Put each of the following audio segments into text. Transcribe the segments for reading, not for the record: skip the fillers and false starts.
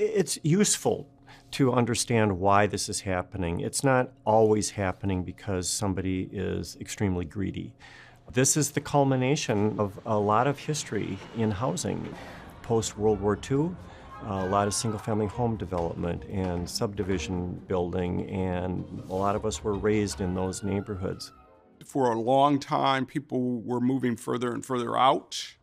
It's useful to understand why this is happening. It's not always happening because somebody is extremely greedy. This is the culmination of a lot of history in housing. Post-World War II, a lot of single-family home development and subdivision building, and a lot of us were raised in those neighborhoods. For a long time, people were moving further and further out.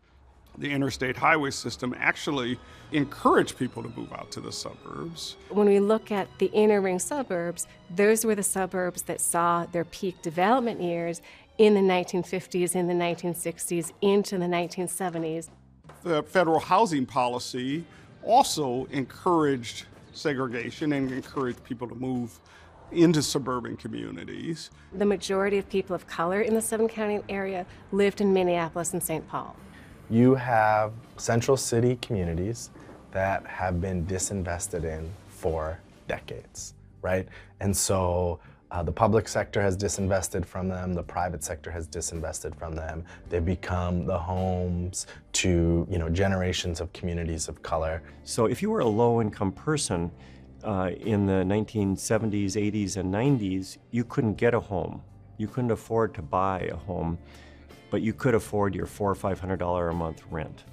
The interstate highway system actually encouraged people to move out to the suburbs. When we look at the inner ring suburbs, those were the suburbs that saw their peak development years in the 1950s, in the 1960s, into the 1970s. The federal housing policy also encouraged segregation and encouraged people to move into suburban communities. The majority of people of color in the seven-county area lived in Minneapolis and St. Paul. You have central city communities that have been disinvested in for decades, right? And so the public sector has disinvested from them, the private sector has disinvested from them. They've become the homes to, generations of communities of color. So if you were a low-income person in the 1970s, 80s, and 90s, you couldn't get a home. You couldn't afford to buy a home, but you could afford your $400 or $500 a month rent.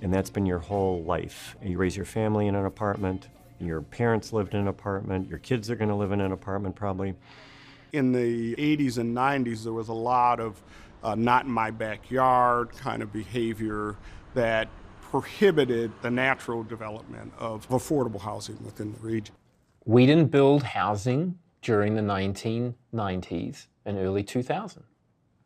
And that's been your whole life. You raise your family in an apartment, your parents lived in an apartment, your kids are going to live in an apartment probably. In the 80s and 90s, there was a lot of not in my backyard kind of behavior that prohibited the natural development of affordable housing within the region. We didn't build housing during the 1990s and early 2000s.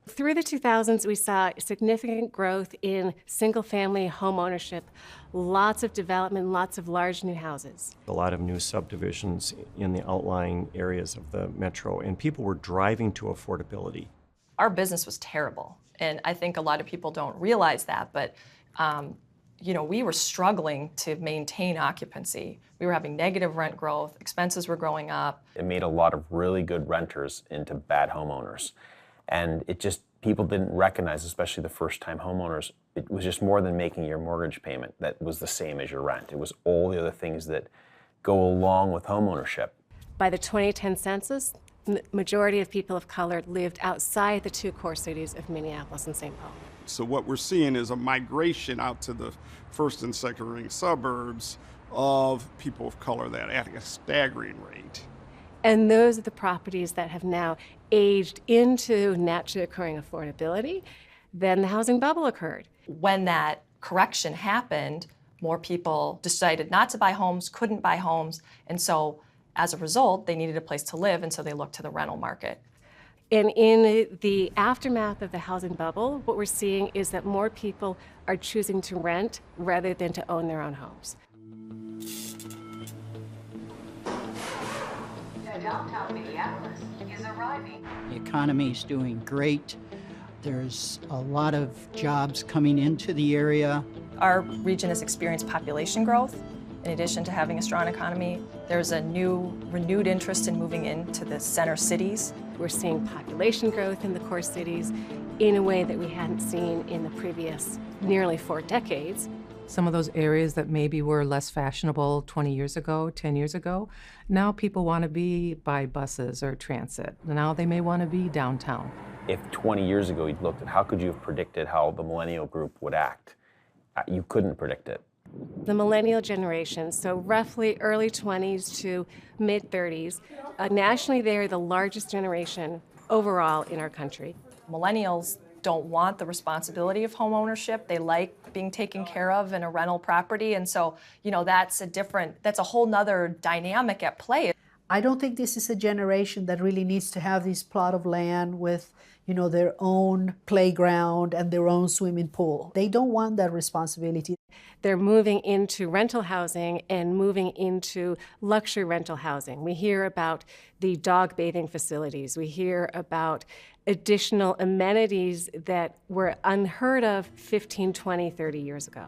Through the 2000s, we saw significant growth in single-family home ownership, lots of development, lots of large new houses. A lot of new subdivisions in the outlying areas of the metro, and people were driving to affordability. Our business was terrible, and I think a lot of people don't realize that, but we were struggling to maintain occupancy. We were having negative rent growth, expenses were going up. It made a lot of really good renters into bad homeowners. And people didn't recognize, especially the first-time homeowners, it was just more than making your mortgage payment that was the same as your rent. It was all the other things that go along with homeownership. By the 2010 census, the majority of people of color lived outside the two core cities of Minneapolis and St. Paul. So what we're seeing is a migration out to the first and second ring suburbs of people of color that at a staggering rate. And those are the properties that have now aged into naturally occurring affordability. Then the housing bubble occurred. When that correction happened, more people decided not to buy homes, couldn't buy homes, and so as a result, they needed a place to live, and so they looked to the rental market. And in the aftermath of the housing bubble, what we're seeing is that more people are choosing to rent rather than to own their own homes. Downtown Minneapolis is arriving. The economy is doing great. There's a lot of jobs coming into the area. Our region has experienced population growth. In addition to having a strong economy, there's a renewed interest in moving into the center cities. We're seeing population growth in the core cities in a way that we hadn't seen in the previous nearly 4 decades. Some of those areas that maybe were less fashionable 20 years ago, 10 years ago, now people want to be by buses or transit. Now they may want to be downtown. If 20 years ago you'd looked at how could you have predicted how the millennial group would act, you couldn't predict it. The millennial generation, so roughly early 20s to mid 30s, nationally they're the largest generation overall in our country. Millennials don't want the responsibility of home ownership. They like being taken care of in a rental property, and so that's a whole nother dynamic at play. I don't think this is a generation that really needs to have this plot of land with their own playground and their own swimming pool. They don't want that responsibility. They're moving into rental housing and moving into luxury rental housing. We hear about the dog bathing facilities. We hear about additional amenities that were unheard of 15, 20, 30 years ago.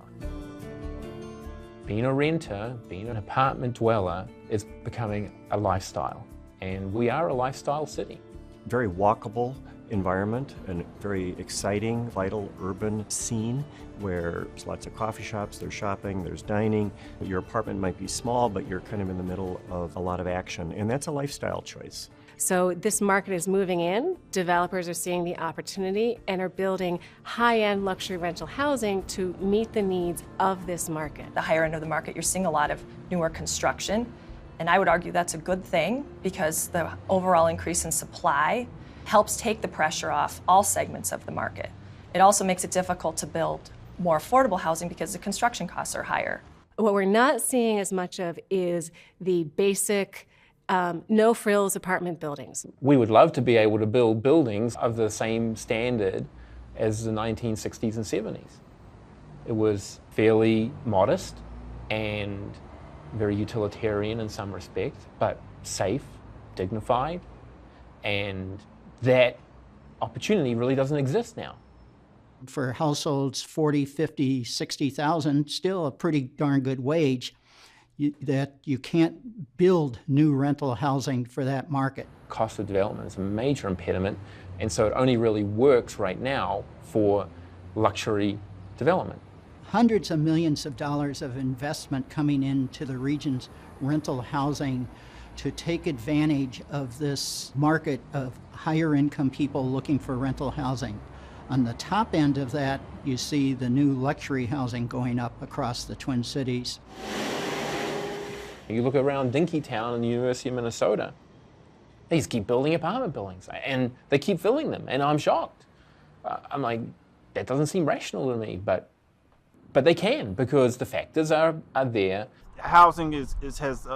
Being a renter, being an apartment dweller is becoming a lifestyle, and we are a lifestyle city. very walkable environment, and very exciting, vital urban scene where there's lots of coffee shops, there's shopping, there's dining. Your apartment might be small, but you're kind of in the middle of a lot of action, and that's a lifestyle choice. So this market is moving in. Developers are seeing the opportunity and are building high-end luxury rental housing to meet the needs of this market. The higher end of the market, you're seeing a lot of newer construction, and I would argue that's a good thing because the overall increase in supply helps take the pressure off all segments of the market. It also makes it difficult to build more affordable housing because the construction costs are higher. What we're not seeing as much of is the basic no-frills apartment buildings. We would love to be able to build buildings of the same standard as the 1960s and 70s. It was fairly modest and very utilitarian in some respects, but safe, dignified, and that opportunity really doesn't exist now. For households 40, 50, 60,000, still a pretty darn good wage, that you can't build new rental housing for that market. Cost of development is a major impediment, and so it only really works right now for luxury development. Hundreds of millions of dollars of investment coming into the region's rental housing to take advantage of this market of higher income people looking for rental housing. On the top end of that, you see the new luxury housing going up across the Twin Cities. You look around Dinkytown and the University of Minnesota, they just keep building apartment buildings, and they keep filling them, and I'm shocked. I'm like, that doesn't seem rational to me, but they can, because the factors are there. Housing has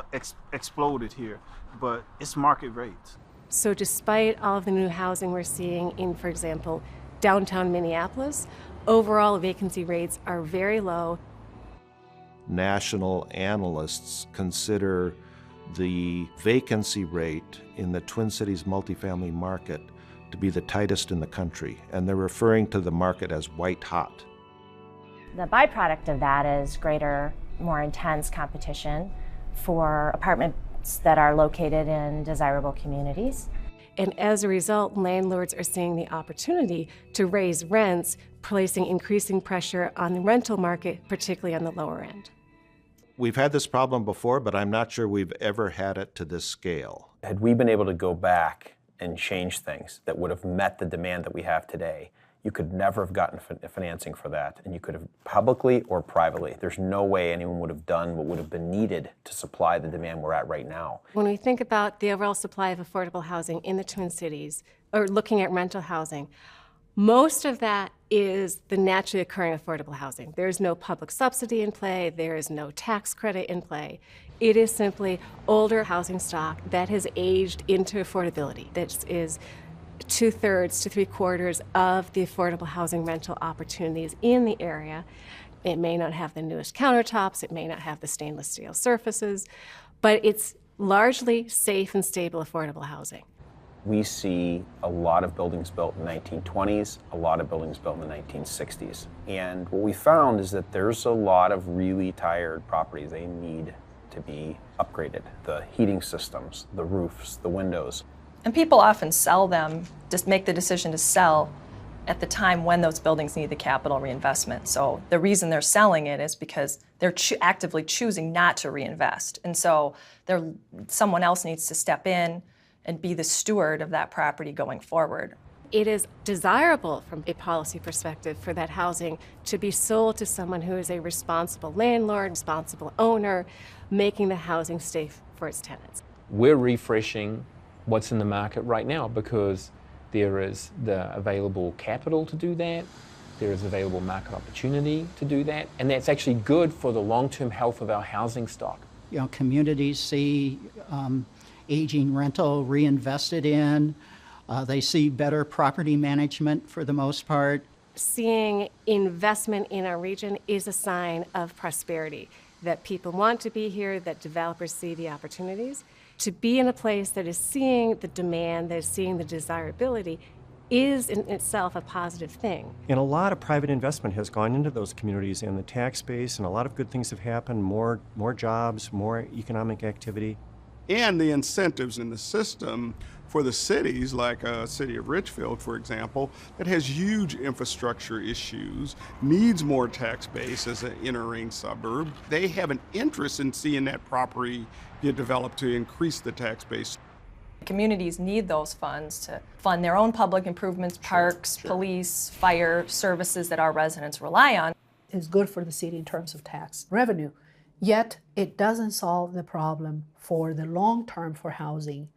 exploded here, but it's market rates. So despite all of the new housing we're seeing in, for example, downtown Minneapolis, overall vacancy rates are very low. National analysts consider the vacancy rate in the Twin Cities multifamily market to be the tightest in the country, and they're referring to the market as white hot. The byproduct of that is greater, more intense competition for apartments that are located in desirable communities. And as a result, landlords are seeing the opportunity to raise rents, placing increasing pressure on the rental market, particularly on the lower end. We've had this problem before, but I'm not sure we've ever had it to this scale. Had we been able to go back and change things that would have met the demand that we have today, you could never have gotten financing for that, and you could have publicly or privately. There's no way anyone would have done what would have been needed to supply the demand we're at right now. When we think about the overall supply of affordable housing in the Twin Cities, or looking at rental housing, most of that is the naturally occurring affordable housing. There is no public subsidy in play, there is no tax credit in play. It is simply older housing stock that has aged into affordability. That is 2/3 to 3/4 of the affordable housing rental opportunities in the area. It may not have the newest countertops, it may not have the stainless steel surfaces, but it's largely safe and stable affordable housing. We see a lot of buildings built in the 1920s, a lot of buildings built in the 1960s. And what we found is that there's a lot of really tired properties. They need to be upgraded. The heating systems, the roofs, the windows. And people often sell them, just make the decision to sell at the time when those buildings need the capital reinvestment. So the reason they're selling it is because they're actively choosing not to reinvest. And so someone else needs to step in and be the steward of that property going forward. It is desirable from a policy perspective for that housing to be sold to someone who is a responsible landlord, responsible owner, making the housing safe for its tenants. We're refreshing what's in the market right now because there is the available capital to do that, there is available market opportunity to do that, and that's actually good for the long-term health of our housing stock. You know, communities see aging rental reinvested in. They see better property management for the most part. Seeing investment in our region is a sign of prosperity, that people want to be here, that developers see the opportunities. To be in a place that is seeing the demand, that is seeing the desirability, is in itself a positive thing. And a lot of private investment has gone into those communities and the tax base, and a lot of good things have happened, more jobs, more economic activity. and the incentives in the system for the cities, like a city of Richfield, for example, that has huge infrastructure issues, needs more tax base as an inner-ring suburb. They have an interest in seeing that property get developed to increase the tax base. Communities need those funds to fund their own public improvements, parks, police, fire, services that our residents rely on. It's good for the city in terms of tax revenue, yet it doesn't solve the problem for the long term for housing.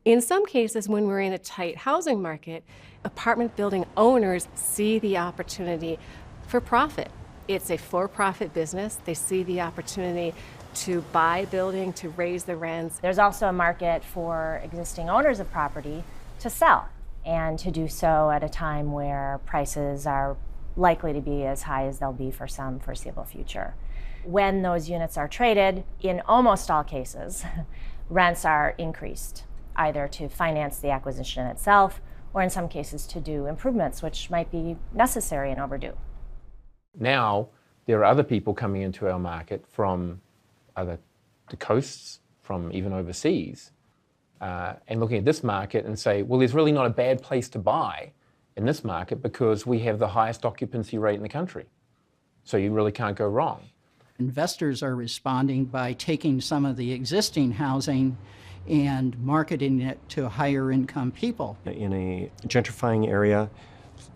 In some cases, when we're in a tight housing market, apartment building owners see the opportunity for profit. It's a for-profit business. They see the opportunity to buy a building, to raise the rents. There's also a market for existing owners of property to sell, and to do so at a time where prices are likely to be as high as they'll be for some foreseeable future. When those units are traded, in almost all cases, rents are increased, either to finance the acquisition itself, or in some cases to do improvements, which might be necessary and overdue. Now, there are other people coming into our market from other the coasts, from even overseas, and looking at this market and say, well, there's really not a bad place to buy in this market because we have the highest occupancy rate in the country. So you really can't go wrong. Investors are responding by taking some of the existing housing and marketing it to higher income people. In a gentrifying area,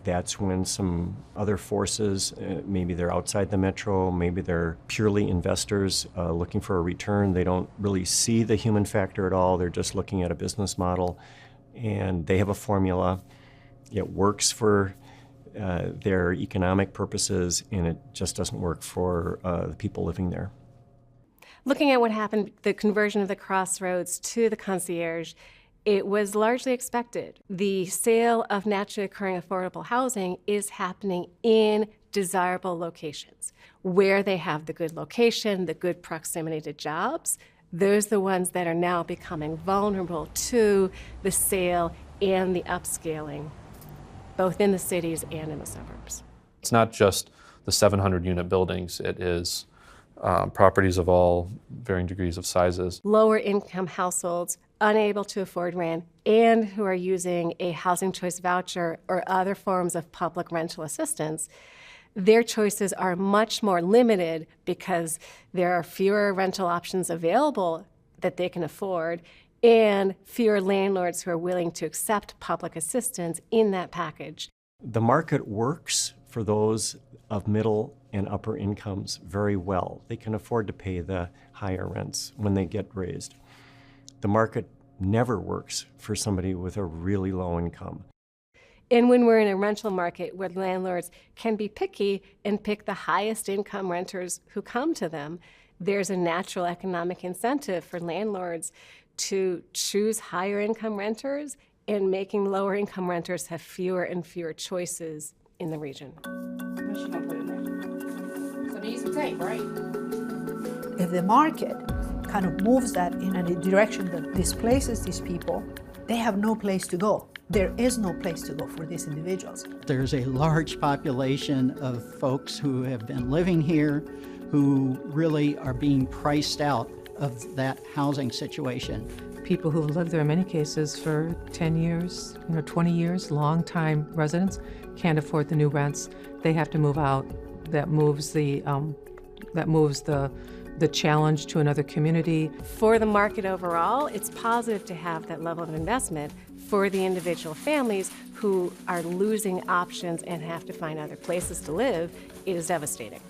that's when some other forces, maybe they're outside the metro, maybe they're purely investors looking for a return. They don't really see the human factor at all. They're just looking at a business model, and they have a formula. It works for their economic purposes, and it just doesn't work for the people living there. Looking at what happened, the conversion of the Crossroads to the concierge, it was largely expected. The sale of naturally occurring affordable housing is happening in desirable locations. Where they have the good location, the good proximity to jobs, those are the ones that are now becoming vulnerable to the sale and the upscaling, both in the cities and in the suburbs. It's not just the 700-unit buildings, it is properties of all varying degrees of sizes. Lower income households unable to afford rent and who are using a housing choice voucher or other forms of public rental assistance, their choices are much more limited because there are fewer rental options available that they can afford and fewer landlords who are willing to accept public assistance in that package. The market works for those of middle and upper incomes very well. They can afford to pay the higher rents when they get raised. The market never works for somebody with a really low income. And when we're in a rental market where landlords can be picky and pick the highest income renters who come to them, there's a natural economic incentive for landlords to choose higher income renters and making lower income renters have fewer and fewer choices in the region. So need some tape, right? If the market kind of moves that in a direction that displaces these people, they have no place to go. There is no place to go for these individuals. There's a large population of folks who have been living here who really are being priced out of that housing situation. People who've lived there in many cases for 10 years, 20 years, long-time residents, can't afford the new rents. They have to move out. That moves the challenge to another community. For the market overall, it's positive to have that level of investment. For the individual families who are losing options and have to find other places to live, it is devastating.